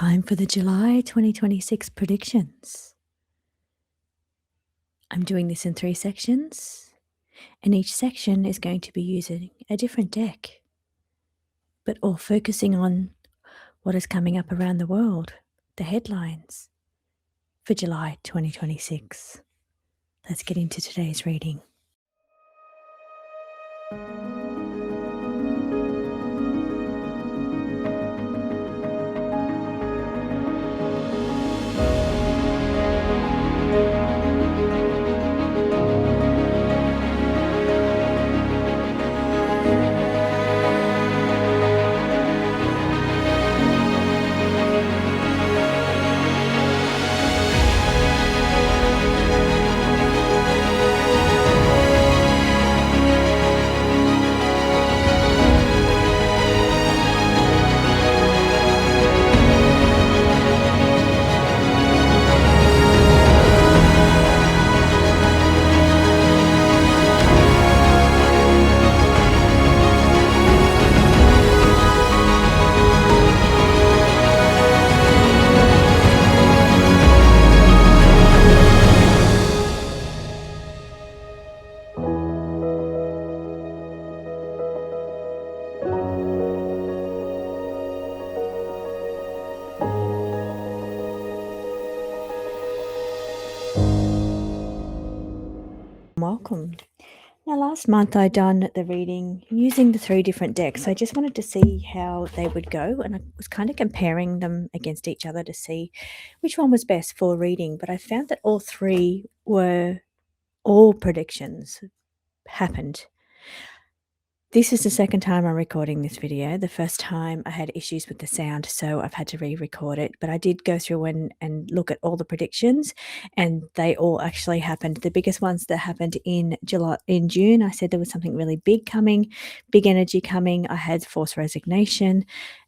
Time for the July 2026 predictions. I'm doing this in 3 sections, and each section is going to be using a different deck, but all focusing on what is coming up around the world, the headlines for July 2026. Let's get into today's reading. Welcome. Now, last month I done the reading using the 3 different decks. I just wanted to see how they would go, and I was kind of comparing them against each other to see which one was best for reading. But I found that all 3 were all predictions happened. This is the second time I'm recording this video. The first time I had issues with the sound, so I've had to re-record it. But I did go through and look at all the predictions, and they all actually happened. The biggest ones that happened in June, I said there was something really big coming, big energy coming. I had forced resignation,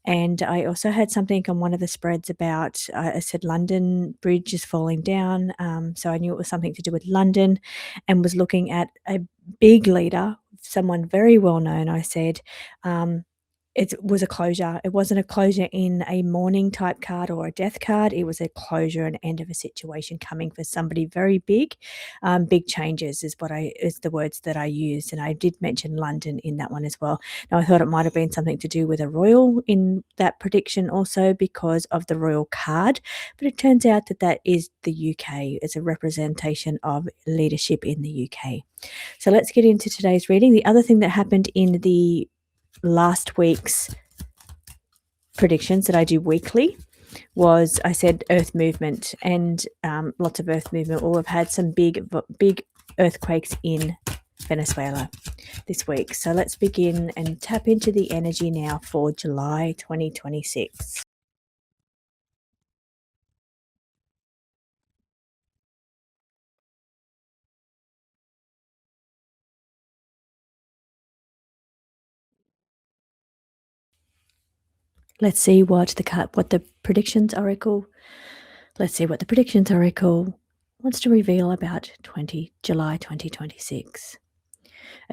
and I also had something on one of the spreads about, I said London Bridge is falling down. So I knew it was something to do with London, and was looking at a big leader, someone very well known. I said, it was a closure. It wasn't a closure in a mourning type card or a death card. It was a closure and end of a situation coming for somebody very big. Big changes is the words that I used, and I did mention London in that one as well. Now, I thought it might have been something to do with a royal in that prediction also because of the royal card, but it turns out that that is the UK. It's a representation of leadership in the UK. So let's get into today's reading. The other thing that happened in the last week's predictions that I do weekly was I said earth movement, and lots of earth movement. Well, we've had some big earthquakes in Venezuela this week. So let's begin and tap into the energy now for July 2026. Let's see what the predictions oracle. Let's see what the predictions oracle wants to reveal about July 2026.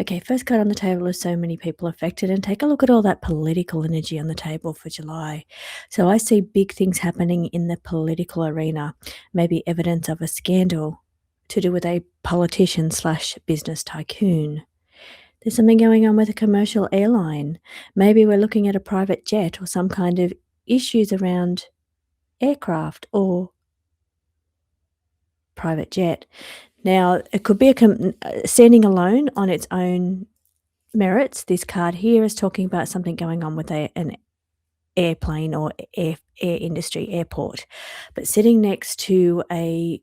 Okay, first card on the table is so many people affected, and take a look at all that political energy on the table for July. So I see big things happening in the political arena, maybe evidence of a scandal to do with a politician / business tycoon. There's something going on with a commercial airline. Maybe we're looking at a private jet or some kind of issues around aircraft or private jet. Now, it could be standing alone on its own merits. This card here is talking about something going on with an airplane or air industry, airport. But sitting next to a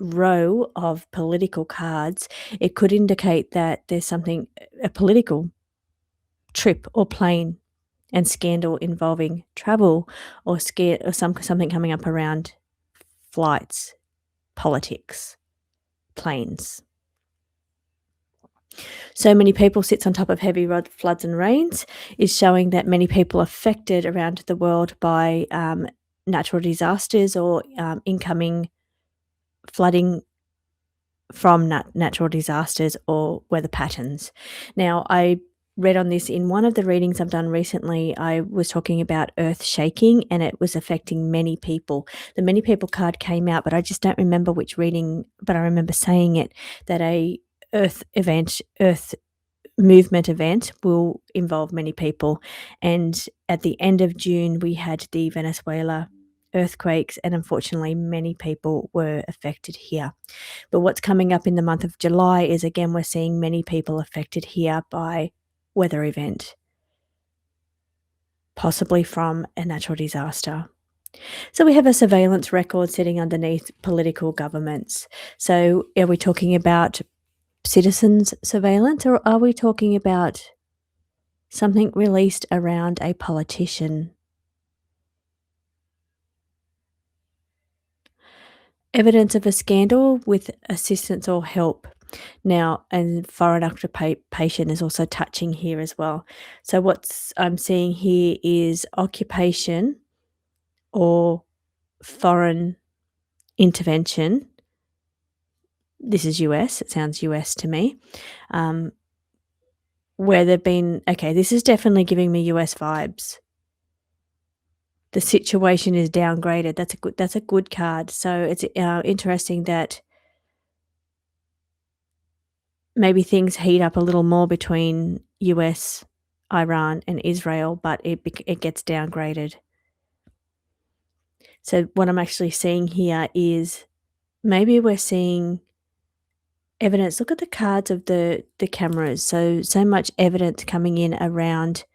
row of political cards, it could indicate that there's a political trip or plane and scandal involving travel or something coming up around flights, politics, planes. So many people sits on top of heavy floods and rains is showing that many people affected around the world by natural disasters or incoming flooding from natural disasters or weather patterns. Now, I read on this in one of the readings I've done recently. I was talking about earth shaking and it was affecting many people. The many people card came out, but I just don't remember which reading, but I remember saying it, that a earth movement event will involve many people. And at the end of June, we had the Venezuela earthquakes, and unfortunately, many people were affected here. But what's coming up in the month of July is, again, we're seeing many people affected here by weather event, possibly from a natural disaster. So we have a surveillance record sitting underneath political governments. So are we talking about citizens' surveillance, or are we talking about something released around a politician? Evidence of a scandal with assistance or help. Now, and foreign occupation is also touching here as well. So what's I'm seeing here is occupation or foreign intervention. This is US. It sounds US to me. Where they've been, okay, this is definitely giving me US vibes. The situation is downgraded. That's a good card. So it's interesting that maybe things heat up a little more between US, Iran, and Israel, but it gets downgraded. So what I'm actually seeing here is maybe we're seeing evidence. Look at the cards of the cameras. So much evidence coming in around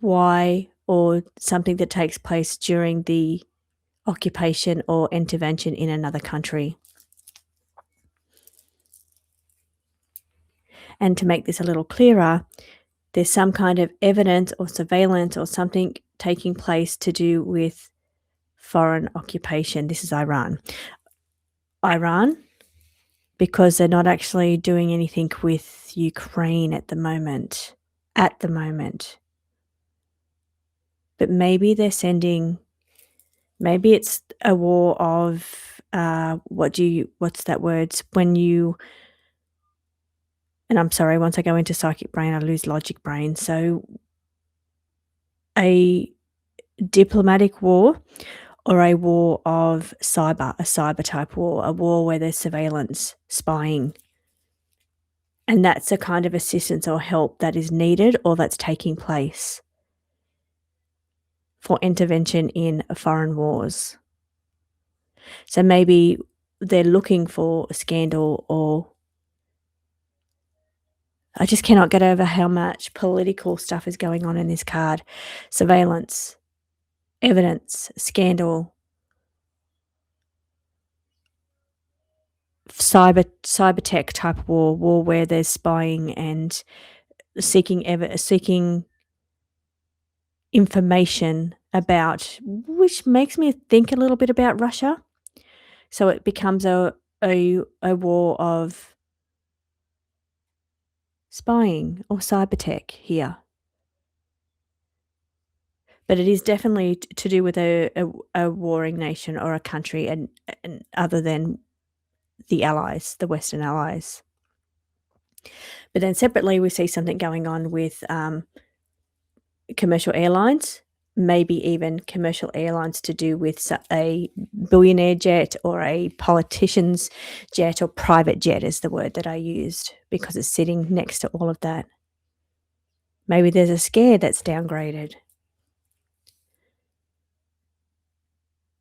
why or something that takes place during the occupation or intervention in another country. And to make this a little clearer, there's some kind of evidence or surveillance or something taking place to do with foreign occupation. This is Iran. Iran, because they're not actually doing anything with Ukraine at the moment. At the moment. But maybe they're sending, maybe it's a war of, what's that word? When you, and I'm sorry, once I go into psychic brain, I lose logic brain. So a diplomatic war or a war of a cyber type war, a war where there's surveillance, spying. And that's a kind of assistance or help that is needed or that's taking place for intervention in foreign wars. So maybe they're looking for a scandal, or I just cannot get over how much political stuff is going on in this card. Surveillance, evidence, scandal, cyber tech type war where there's spying and seeking information about, which makes me think a little bit about Russia. So it becomes a war of spying or cyber tech here. But it is definitely to do with a warring nation or a country, and other than the allies, the Western allies. But then separately, we see something going on with commercial airlines, maybe even commercial airlines to do with a billionaire jet or a politician's jet, or private jet is the word that I used because it's sitting next to all of that. Maybe there's a scare that's downgraded.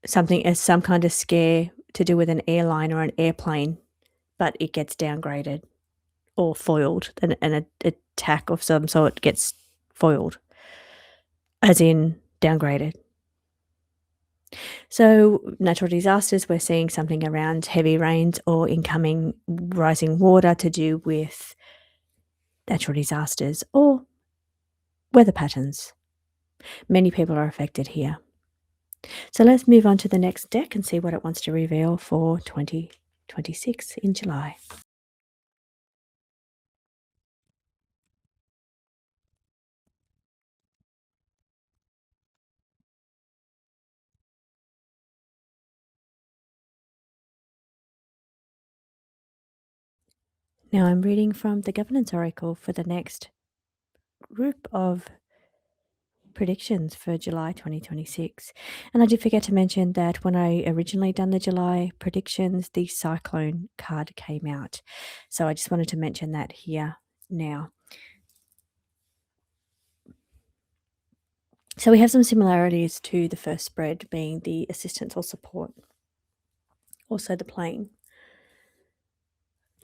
Some kind of scare to do with an airline or an airplane, but it gets downgraded or foiled, and an attack of some sort gets foiled, as in downgraded. So natural disasters, we're seeing something around heavy rains or incoming rising water to do with natural disasters or weather patterns. Many people are affected here. So let's move on to the next deck and see what it wants to reveal for 2026 in July. Now I'm reading from the Governance Oracle for the next group of predictions for July 2026. And I did forget to mention that when I originally done the July predictions, the cyclone card came out. So I just wanted to mention that here now. So we have some similarities to the first spread being the assistance or support, also the plane.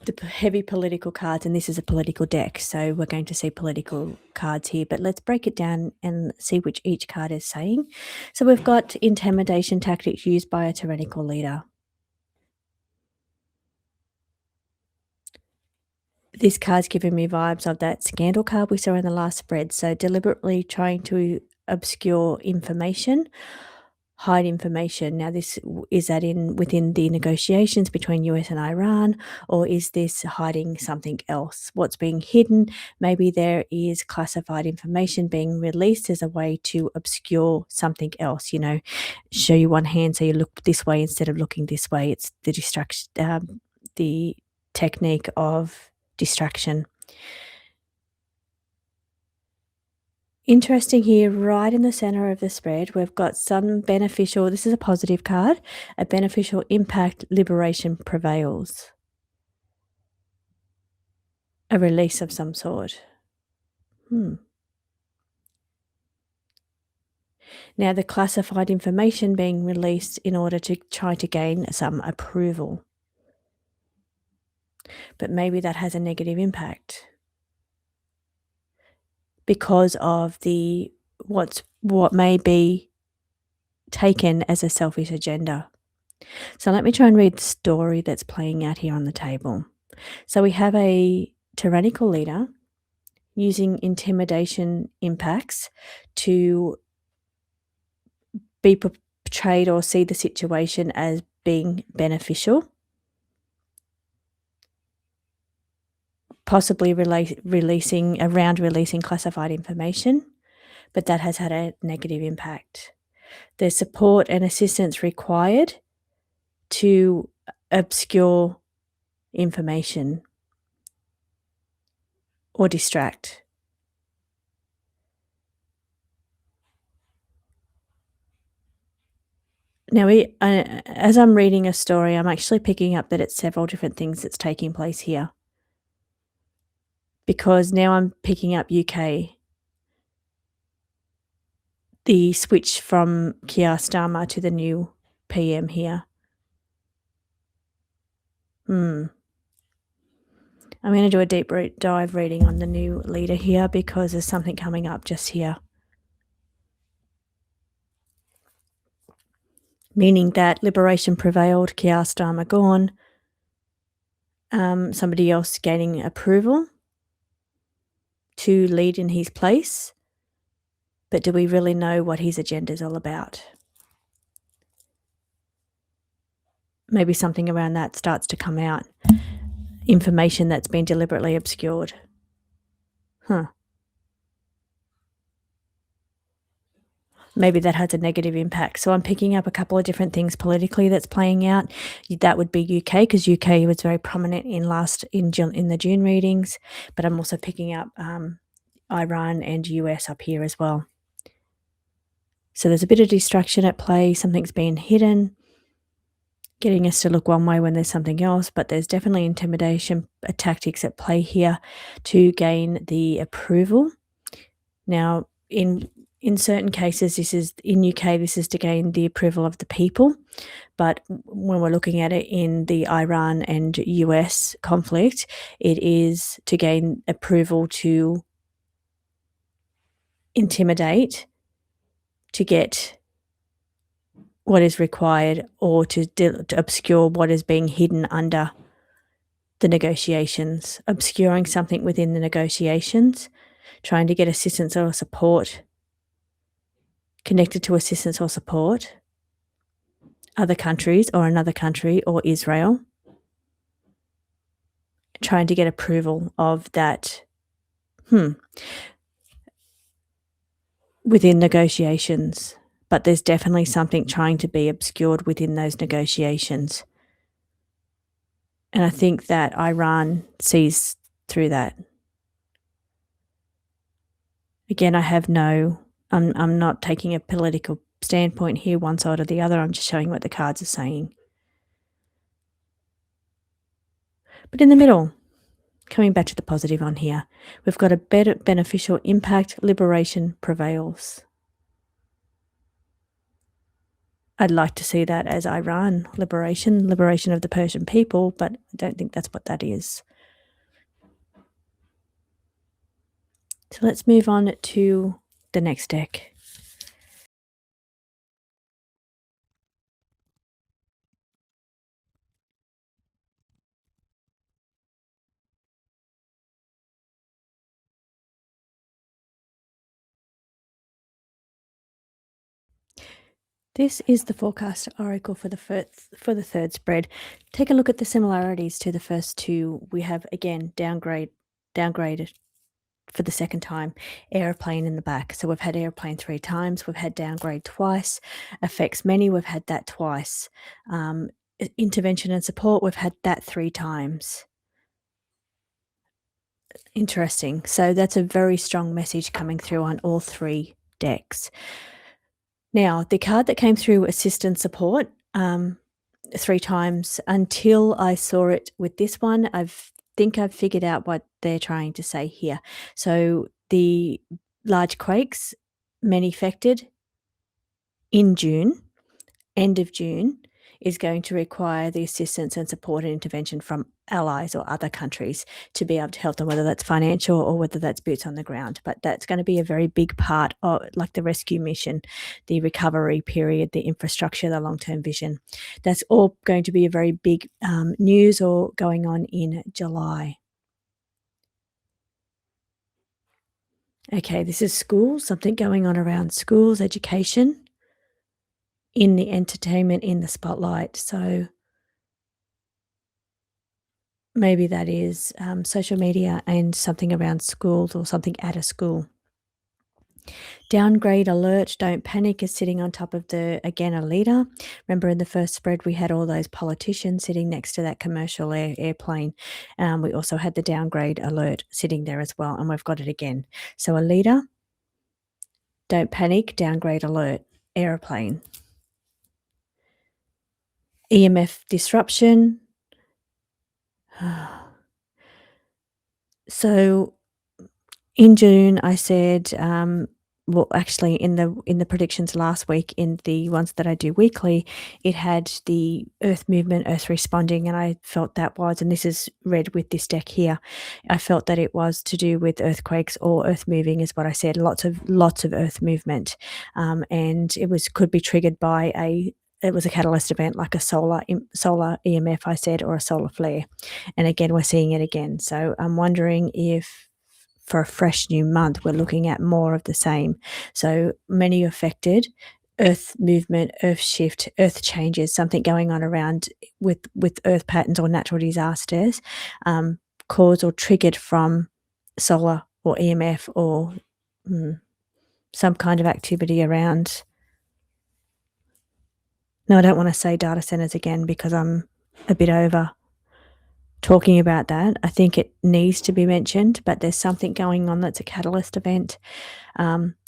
The heavy political cards, and this is a political deck, so we're going to see political cards here, but let's break it down and see which each card is saying. So we've got intimidation tactics used by a tyrannical leader. This card's giving me vibes of that scandal card we saw in the last spread, so deliberately trying to obscure information, hide information. Now, is that within the negotiations between US and Iran, or is this hiding something else? What's being hidden? Maybe there is classified information being released as a way to obscure something else. Show you one hand so you look this way instead of looking this way. It's the distraction, the technique of distraction. Interesting here, right in the center of the spread, we've got some beneficial, this is a positive card, a beneficial impact, liberation prevails. A release of some sort. Now, the classified information being released in order to try to gain some approval. But maybe that has a negative impact because of what may be taken as a selfish agenda. So let me try and read the story that's playing out here on the table. So we have a tyrannical leader using intimidation impacts to be portrayed or see the situation as being beneficial, possibly releasing classified information, but that has had a negative impact. There's support and assistance required to obscure information or distract. Now, as I'm reading a story, I'm actually picking up that it's several different things that's taking place here. Because now I'm picking up UK. The switch from Keir Starmer to the new PM here. I'm going to do a deep dive reading on the new leader here because there's something coming up just here. Meaning that liberation prevailed, Keir Starmer gone, somebody else gaining approval to lead in his place. But do we really know what his agenda is all about? Maybe something around that starts to come out. Information that's been deliberately obscured. Maybe that has a negative impact. So I'm picking up a couple of different things politically that's playing out. That would be UK, because UK was very prominent in the June readings, but I'm also picking up Iran and US up here as well. So there's a bit of distraction at play. Something's being hidden, getting us to look one way when there's something else, but there's definitely intimidation tactics at play here to gain the approval. Now, in certain cases, in UK, this is to gain the approval of the people. But when we're looking at it in the Iran and US conflict, it is to gain approval to intimidate, to get what is required, or to obscure what is being hidden under the negotiations, obscuring something within the negotiations, trying to get assistance or support, connected to assistance or support, other countries or another country or Israel, trying to get approval of that within negotiations. But there's definitely something trying to be obscured within those negotiations. And I think that Iran sees through that. Again, I'm not taking a political standpoint here, one side or the other. I'm just showing what the cards are saying. But in the middle, coming back to the positive on here, we've got a better beneficial impact, liberation prevails. I'd like to see that as Iran liberation of the Persian people, but I don't think that's what that is. So let's move on to the next deck. This is the forecast oracle for the third spread. Take a look at the similarities to the first two. We have again downgraded for the second time, airplane in the back. So we've had airplane 3 times, we've had downgrade twice, affects many, we've had that twice. Intervention and support, we've had that 3 times. Interesting. So that's a very strong message coming through on all 3 decks. Now, the card that came through assist and support 3 times until I saw it with this one, I've figured out what they're trying to say here. So the large quakes, many affected in June, end of June, is going to require the assistance and support and intervention from allies or other countries to be able to help them, whether that's financial or whether that's boots on the ground. But that's going to be a very big part of, like, the rescue mission, the recovery period, the infrastructure, the long-term vision. That's all going to be a very big news or going on in July. Okay, this is schools, something going on around schools, education, in the entertainment, in the spotlight. So maybe that is social media and something around schools or something at a school. Downgrade alert, don't panic is sitting on top of again, a leader. Remember in the first spread, we had all those politicians sitting next to that commercial airplane. We also had the downgrade alert sitting there as well, and we've got it again. So a leader, don't panic, downgrade alert, airplane. EMF disruption. So in June, I said, well, actually, in the predictions last week, in the ones that I do weekly, it had the Earth movement, Earth responding, and I felt that was, and this is read with this deck here, I felt that it was to do with earthquakes or Earth moving, is what I said. Lots of Earth movement, and could be triggered by it was a catalyst event like a solar EMF, I said, or a solar flare. And again, we're seeing it again. So I'm wondering if for a fresh new month, we're looking at more of the same. So many affected, earth movement, earth shift, earth changes, something going on around with earth patterns or natural disasters, caused or triggered from solar or EMF or some kind of activity around. No, I don't want to say data centers again because I'm a bit over talking about that. I think it needs to be mentioned, but there's something going on that's a catalyst event,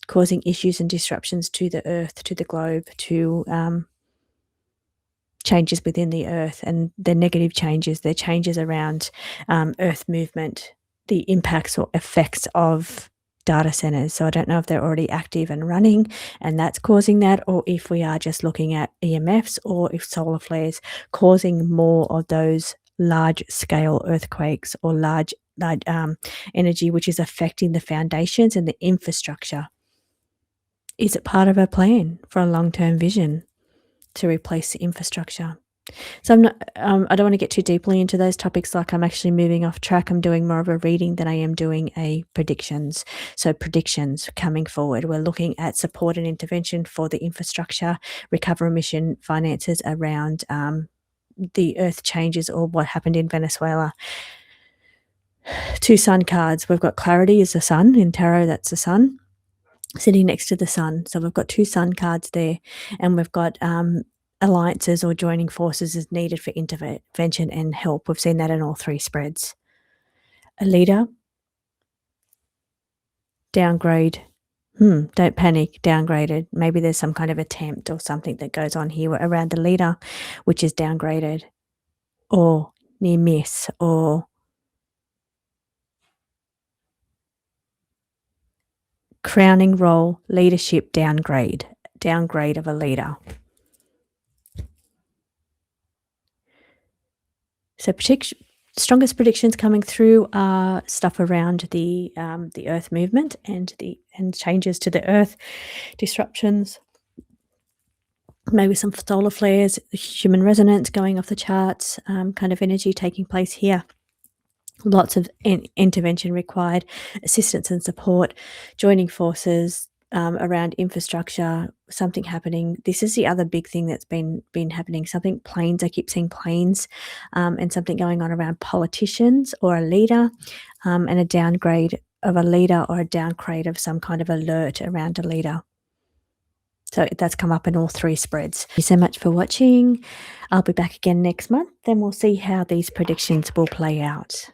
causing issues and disruptions to the earth, to the globe, to changes within the earth, and the negative changes, they're changes around earth movement, the impacts or effects of data centers. So I don't know if they're already active and running and that's causing that, or if we are just looking at EMFs, or if solar flares causing more of those large scale earthquakes or large energy which is affecting the foundations and the infrastructure. Is it part of a plan for a long-term vision to replace the infrastructure? So I don't want to get too deeply into those topics, like I'm actually moving off track. I'm doing more of a reading than I am doing a predictions. So predictions coming forward, we're looking at support and intervention for the infrastructure, recovery mission finances around the earth changes or what happened in Venezuela. 2 sun cards. We've got clarity is the sun. In tarot, that's the sun sitting next to the sun. So we've got 2 sun cards there, and we've got alliances or joining forces is needed for intervention and help. We've seen that in all three spreads. A leader, downgrade. Don't panic, downgraded. Maybe there's some kind of attempt or something that goes on here around the leader, which is downgraded, or near miss, or crowning role, leadership downgrade of a leader. So strongest predictions coming through are stuff around the Earth movement and changes to the Earth, disruptions, maybe some solar flares, human resonance going off the charts, kind of energy taking place here. Lots of intervention required, assistance and support, joining forces around infrastructure, something happening. This is the other big thing that's been happening. Planes, I keep seeing planes, and something going on around politicians or a leader, and a downgrade of a leader or a downgrade of some kind of alert around a leader. So that's come up in all three spreads. Thank you so much for watching. I'll be back again next month. Then we'll see how these predictions will play out.